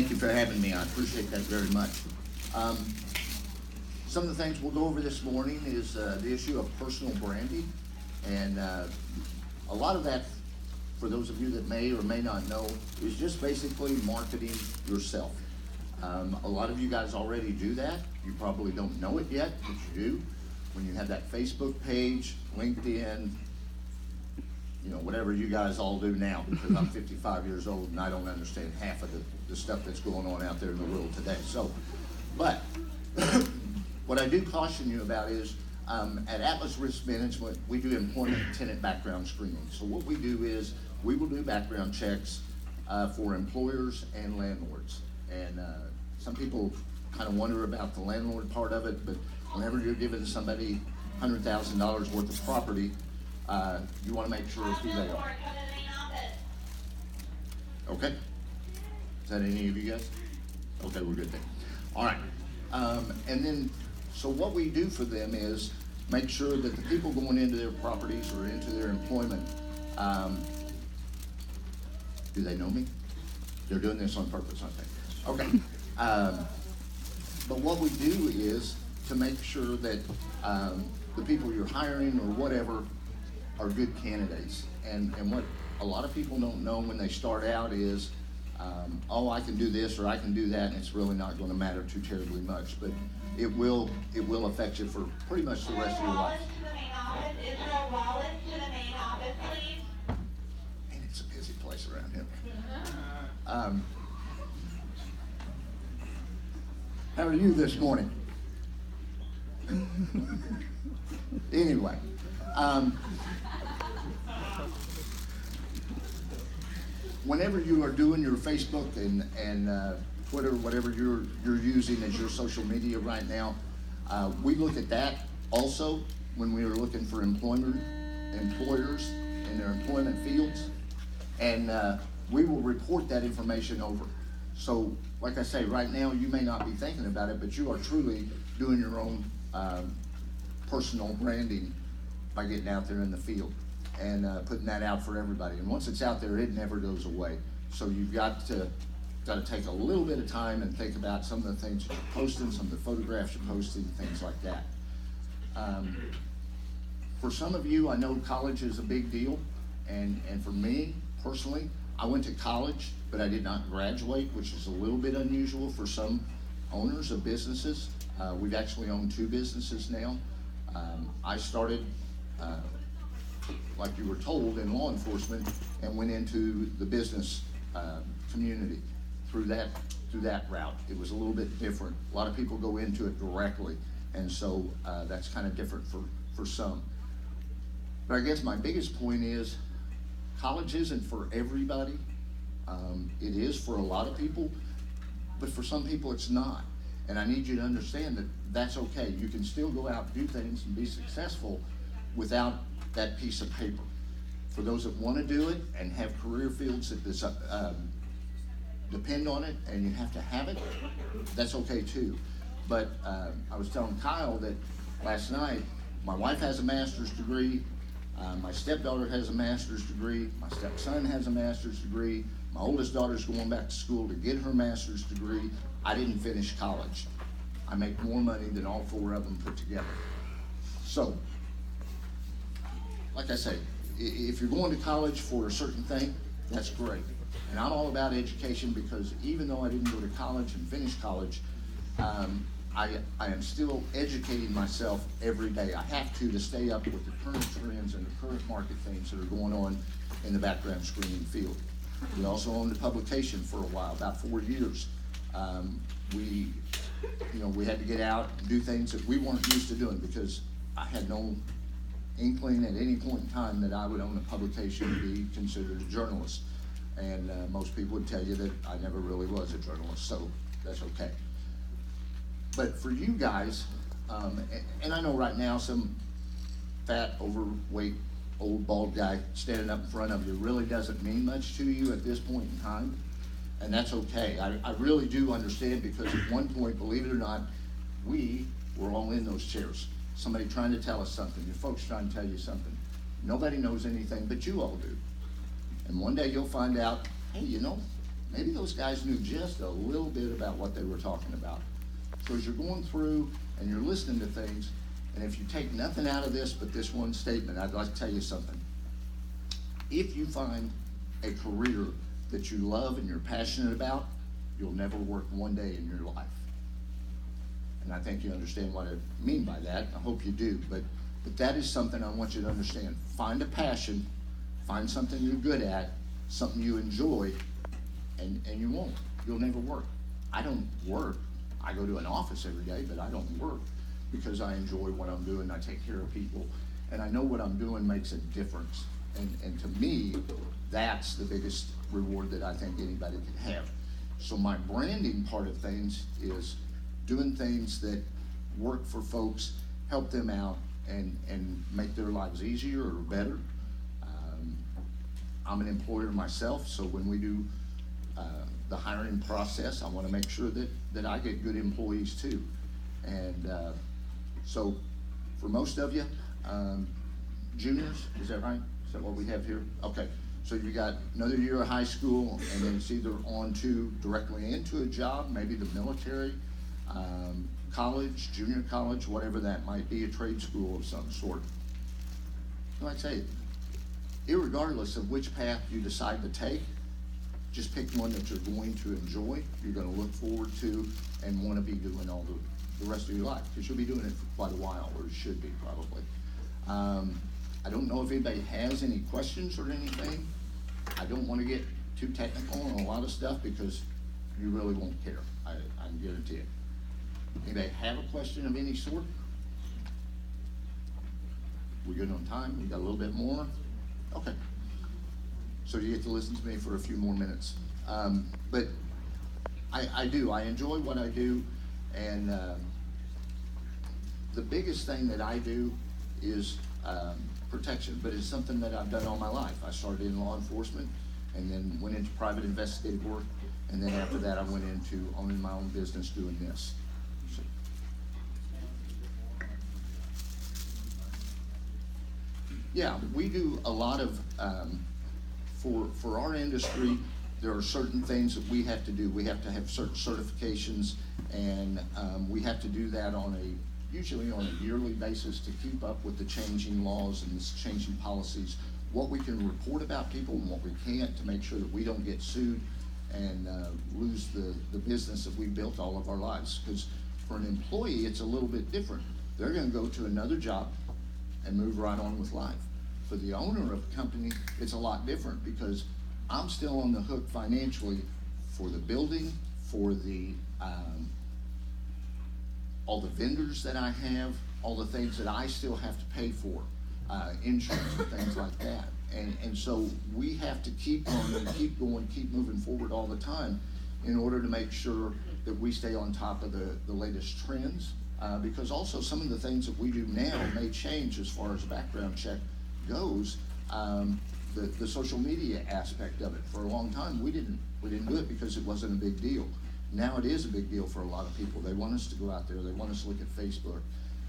thank you for having me. I appreciate that very much. Some of the things we'll go over this morning is the issue of personal branding. And a lot of that, for those of you that may or may not know, is just basically marketing yourself. A lot of you guys already do that. You probably don't know it yet, but you do. When you have that Facebook page, LinkedIn, you know, whatever you guys all do now, because I'm 55 years old and I don't understand half of the stuff that's going on out there in the world today. So, but what I do caution you about is at Atlas Risk Management, we do employment and tenant background screening. So what we do is we will do background checks for employers and landlords. And some people kind of wonder about the landlord part of it, but whenever you're giving somebody $100,000 worth of property, you want to make sure who they are. Okay? Is that any of you guys? Okay, we're good then. All right. And then, so what we do for them is make sure that the people going into their properties or into their employment, do they know me? They're doing this on purpose, aren't they? Okay. But what we do is to make sure that the people you're hiring or whatever are good candidates. And what a lot of people don't know when they start out is, oh, I can do this or I can do that, and it's really not going to matter too terribly much. But it will affect you for pretty much the rest of your life. Is there a wallet to the main office, please? And it's a busy place around here. How are you this morning? Anyway, whenever you are doing your Facebook and Twitter, whatever you're using as your social media right now, we look at that also when we are looking for employers in their employment fields, and we will report that information over. So, like I say, right now you may not be thinking about it, but you are truly doing your own personal branding by getting out there in the field and putting that out for everybody. And once it's out there, it never goes away. So you've got to take a little bit of time and think about some of the things that you're posting, some of the photographs you're posting, things like that. For some of you, I know college is a big deal, and for me personally, I went to college, but I did not graduate, which is a little bit unusual for some owners of businesses. We've actually owned 2 businesses now. I started, like you were told, in law enforcement and went into the business community through that route. It was a little bit different. A lot of people go into it directly, and so that's kind of different for some. But I guess my biggest point is college isn't for everybody. It is for a lot of people, but for some people it's not. And I need you to understand that that's okay. You can still go out and do things and be successful without that piece of paper. For those that want to do it and have career fields that depend on it and you have to have it, that's okay too. But I was telling Kyle that last night, my wife has a master's degree, my stepdaughter has a master's degree, my stepson has a master's degree, my oldest daughter's going back to school to get her master's degree. I didn't finish college. I make more money than all 4 of them put together. So, like I say, if you're going to college for a certain thing, that's great. And I'm all about education because even though I didn't go to college and finish college, I am still educating myself every day. I have to stay up with the current trends and the current market things that are going on in the background screening field. We also owned a publication for a while, about 4 years. We had to get out and do things that we weren't used to doing because I had no inkling at any point in time that I would own a publication and be considered a journalist. And most people would tell you that I never really was a journalist, so that's okay. But for you guys, and I know right now some fat, overweight, old, bald guy standing up in front of you really doesn't mean much to you at this point in time, and that's okay. I really do understand because at one point, believe it or not, we were all in those chairs. Somebody trying to tell us something, your folks trying to tell you something. Nobody knows anything but you all do. And one day you'll find out, hey, maybe those guys knew just a little bit about what they were talking about. So as you're going through and you're listening to things, and if you take nothing out of this but this one statement, I'd like to tell you something. If you find a career that you love and you're passionate about, you'll never work one day in your life. And I think you understand what I mean by that. I hope you do. But that is something I want you to understand. Find a passion, find something you're good at, something you enjoy, and you won't. You'll never work. I don't work. I go to an office every day, but I don't work because I enjoy what I'm doing. I take care of people, and I know what I'm doing makes a difference. And to me, that's the biggest reward that I think anybody could have. So my branding part of things is doing things that work for folks, help them out, and make their lives easier or better. I'm an employer myself, so when we do the hiring process, I want to make sure that I get good employees too. And so for most of you, juniors, is that right? Is that what we have here? Okay, so you got another year of high school, and then it's either on to directly into a job, maybe the military, college, junior college, whatever that might be, a trade school of some sort. Like I say, irregardless of which path you decide to take, just pick one that you're going to enjoy, you're going to look forward to, and want to be doing all the rest of your life, because you'll be doing it for quite a while, or you should be probably. I don't know if anybody has any questions or anything. I don't want to get too technical on a lot of stuff because you really won't care, I guarantee it. Anybody have a question of any sort? We good on time? We got a little bit more? Okay. So you get to listen to me for a few more minutes. But I do. I enjoy what I do, and the biggest thing that I do is protection, but it's something that I've done all my life. I started in law enforcement and then went into private investigative work, and then after that I went into owning my own business doing this. So. Yeah, we do a lot of, for our industry, there are certain things that we have to do. We have to have certain certifications, and we have to do that usually on a yearly basis to keep up with the changing laws and the changing policies, what we can report about people and what we can't, to make sure that we don't get sued and lose the business that we built all of our lives. Because for an employee, it's a little bit different. They're gonna go to another job and move right on with life. For the owner of the company, it's a lot different, because I'm still on the hook financially for the building, for the all the vendors that I have, all the things that I still have to pay for, insurance and things like that. And so we have to keep on and keep going, keep moving forward all the time in order to make sure that we stay on top of the latest trends. Because also some of the things that we do now may change as far as background check goes. The social media aspect of it. For a long time, we didn't do it because it wasn't a big deal. Now it is a big deal for a lot of people. They want us to go out there. They want us to look at Facebook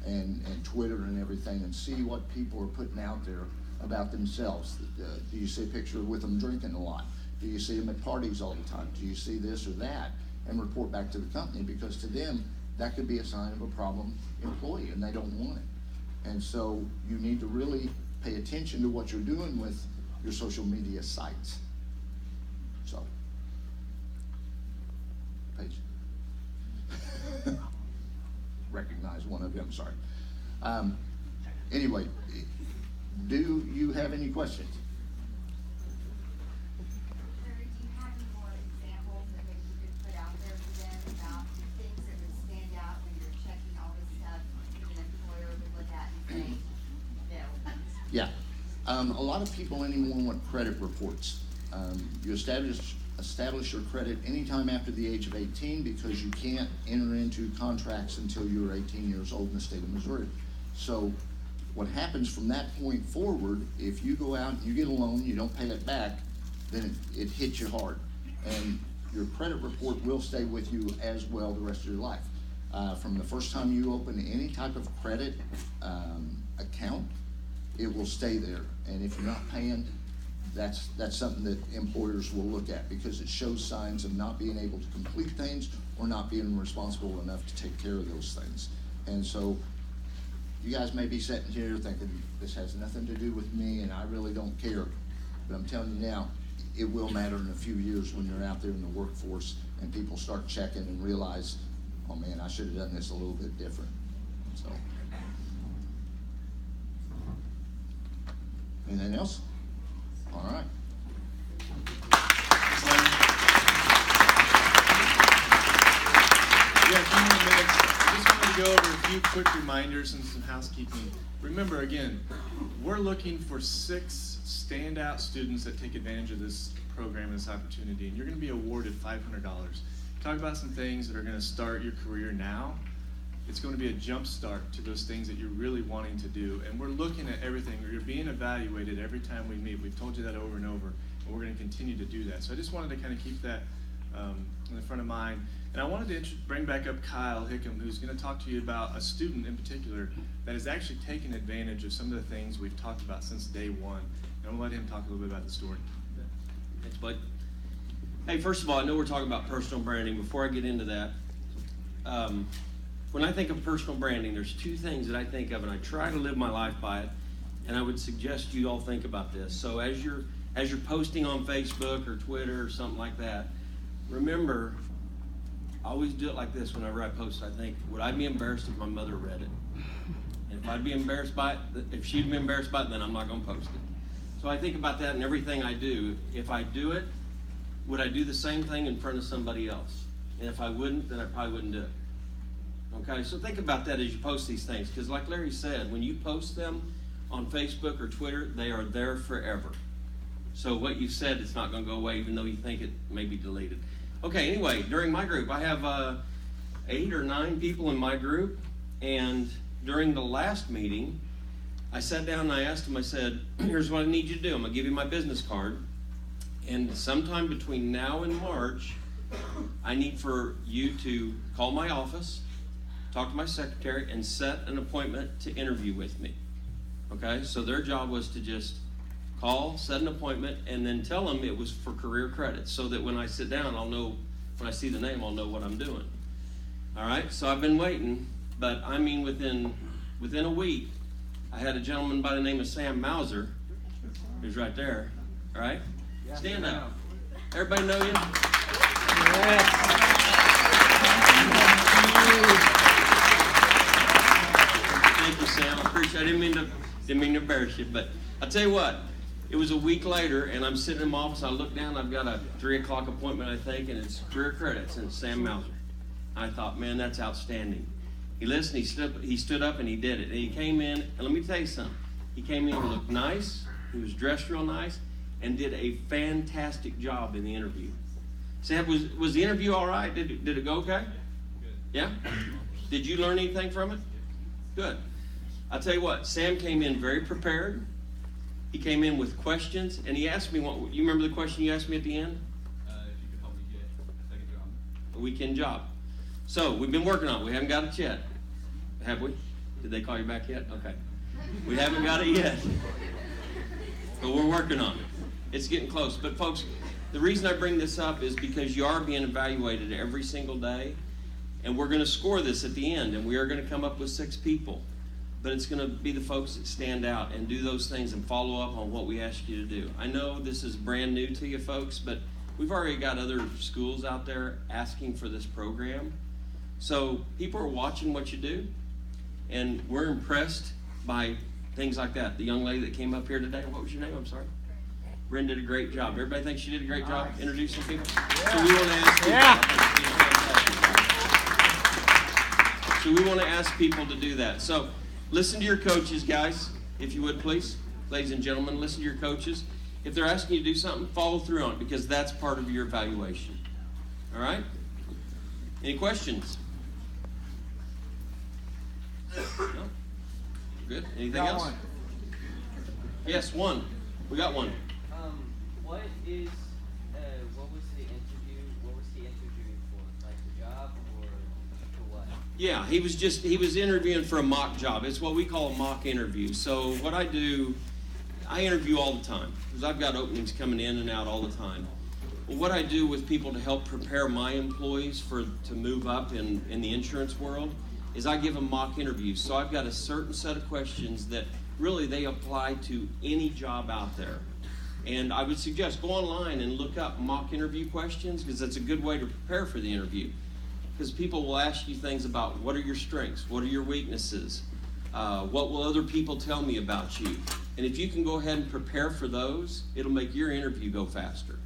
and Twitter and everything and see what people are putting out there about themselves. Do you see a picture with them drinking a lot? Do you see them at parties all the time? Do you see this or that? And report back to the company, because to them, that could be a sign of a problem employee, and they don't want it. And so you need to really pay attention to what you're doing with your social media sites. So, page. Recognize one of them, sorry. Anyway, do you have any questions? Sir, do you have any more examples that maybe you could put out there for them about things that would stand out when you're checking all this stuff, an employer would look at and say, no? Yeah. A lot of people anymore want credit reports. You establish your credit anytime after the age of 18, because you can't enter into contracts until you're 18 years old in the state of Missouri. So what happens from that point forward, if you go out and you get a loan, you don't pay it back, then it hits you hard. And your credit report will stay with you as well the rest of your life. From the first time you open any type of credit account, it will stay there. And if you're not paying, that's something that employers will look at, because it shows signs of not being able to complete things or not being responsible enough to take care of those things. And so you guys may be sitting here thinking, this has nothing to do with me and I really don't care. But I'm telling you now, it will matter in a few years when you're out there in the workforce and people start checking and realize, oh man, I should have done this a little bit different. So, anything else? All right. Yeah, a few more minutes. Just wanted to go over a few quick reminders and some housekeeping. Remember, again, we're looking for 6 standout students that take advantage of this program, this opportunity, and you're going to be awarded $500. Talk about some things that are going to start your career now. It's going to be a jump start to those things that you're really wanting to do. And we're looking at everything. You're being evaluated every time we meet. We've told you that over and over, and we're going to continue to do that. So I just wanted to kind of keep that in the front of mind. And I wanted to bring back up Kyle Hickam, who's going to talk to you about a student in particular that has actually taken advantage of some of the things we've talked about since day one. And I'm going to let him talk a little bit about the story. Thanks, bud. Hey, first of all, I know we're talking about personal branding. Before I get into that, when I think of personal branding, there's 2 things that I think of, and I try to live my life by it, and I would suggest you all think about this. So as you're posting on Facebook or Twitter or something like that, remember, I always do it like this whenever I post. I think, would I be embarrassed if my mother read it? And if I'd be embarrassed by it, if she'd be embarrassed by it, then I'm not going to post it. So I think about that in everything I do. If I do it, would I do the same thing in front of somebody else? And if I wouldn't, then I probably wouldn't do it. Okay, so think about that as you post these things, because like Larry said, when you post them on Facebook or Twitter, they are there forever. So what you said, it's not going to go away, even though you think it may be deleted. Okay, anyway, during my group, I have 8 or 9 people in my group, and during the last meeting, I sat down and I asked them, I said, here's what I need you to do. I'm going to give you my business card, and sometime between now and March, I need for you to call my office, talk to my secretary, and set an appointment to interview with me. Okay, so their job was to just call, set an appointment, and then tell them it was for career credits, so that when I sit down, I'll know, when I see the name, I'll know what I'm doing. All right, so I've been waiting, but I mean within a week, I had a gentleman by the name of Sam Mauser, who's right there. All right, stand up. Everybody know you? Thank you, Sam. I appreciate it. I didn't mean to embarrass you, but I'll tell you what. It was a week later, and I'm sitting in my office. I look down. I've got a 3 o'clock appointment, I think, and it's career credits, and it's Sam Mauser. I thought, man, that's outstanding. He listened. He stood up, and he did it. And he came in, and let me tell you something. He came in and looked nice. He was dressed real nice, and did a fantastic job in the interview. Sam, was the interview all right? Did it go okay? Good. Yeah? Did you learn anything from it? Good. I'll tell you what, Sam came in very prepared. He came in with questions, and he asked me, you remember the question you asked me at the end? If you could help me get a second job. A weekend job. So, we've been working on it. We haven't got it yet. Have we? Did they call you back yet? Okay. We haven't got it yet. But we're working on it. It's getting close. But folks, the reason I bring this up is because you are being evaluated every single day, and we're going to score this at the end, and we are going to come up with 6 people. But it's going to be the folks that stand out and do those things and follow up on what we ask you to do. I know this is brand new to you folks, but we've already got other schools out there asking for this program. So people are watching what you do, and we're impressed by things like that. The young lady that came up here today, what was your name? I'm sorry. Bryn did a great job. Everybody thinks she did a great job introducing people? Yeah. So we want to ask people. So we want to ask people to do that. So listen to your coaches, guys, if you would, please. Ladies and gentlemen, listen to your coaches. If they're asking you to do something, follow through on it, because that's part of your evaluation. All right? Any questions? No? Good. Anything else? One. Yes, one. We got one. What was the interview? What was he interviewing for? Like the job or for what? Yeah, he was interviewing for a mock job. It's what we call a mock interview. So what I do, I interview all the time because I've got openings coming in and out all the time. Well, what I do with people to help prepare my employees to move up in the insurance world is I give them mock interviews. So I've got a certain set of questions that really they apply to any job out there. And I would suggest go online and look up mock interview questions because that's a good way to prepare for the interview. Because people will ask you things about what are your strengths, what are your weaknesses, what will other people tell me about you. And if you can go ahead and prepare for those, it'll make your interview go faster.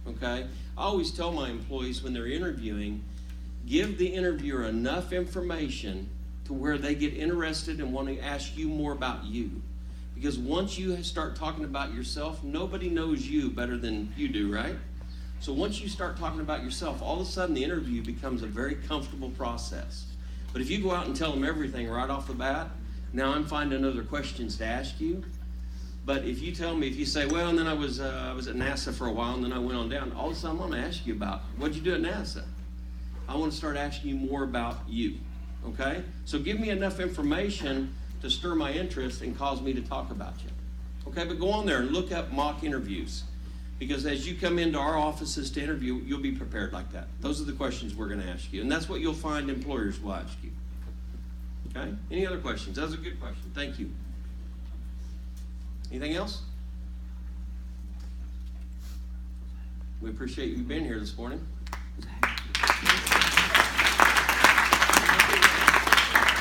Okay? I always tell my employees when they're interviewing, give the interviewer enough information to where they get interested and want to ask you more about you. Because once you start talking about yourself, nobody knows you better than you do, right? So once you start talking about yourself, all of a sudden the interview becomes a very comfortable process. But if you go out and tell them everything right off the bat, now I'm finding other questions to ask you. But if you tell me, if you say, well, and then I was at NASA for a while, and then I went on down, all of a sudden I'm going to ask you about, what'd you do at NASA? I want to start asking you more about you, okay? So give me enough information to stir my interest and cause me to talk about you, okay? But go on there and look up mock interviews, because as you come into our offices to interview, you'll be prepared like that. Those are the questions we're going to ask you, and that's what you'll find employers will ask you, okay? Any other questions? That was a good question. Thank you. Anything else? We appreciate you being here this morning.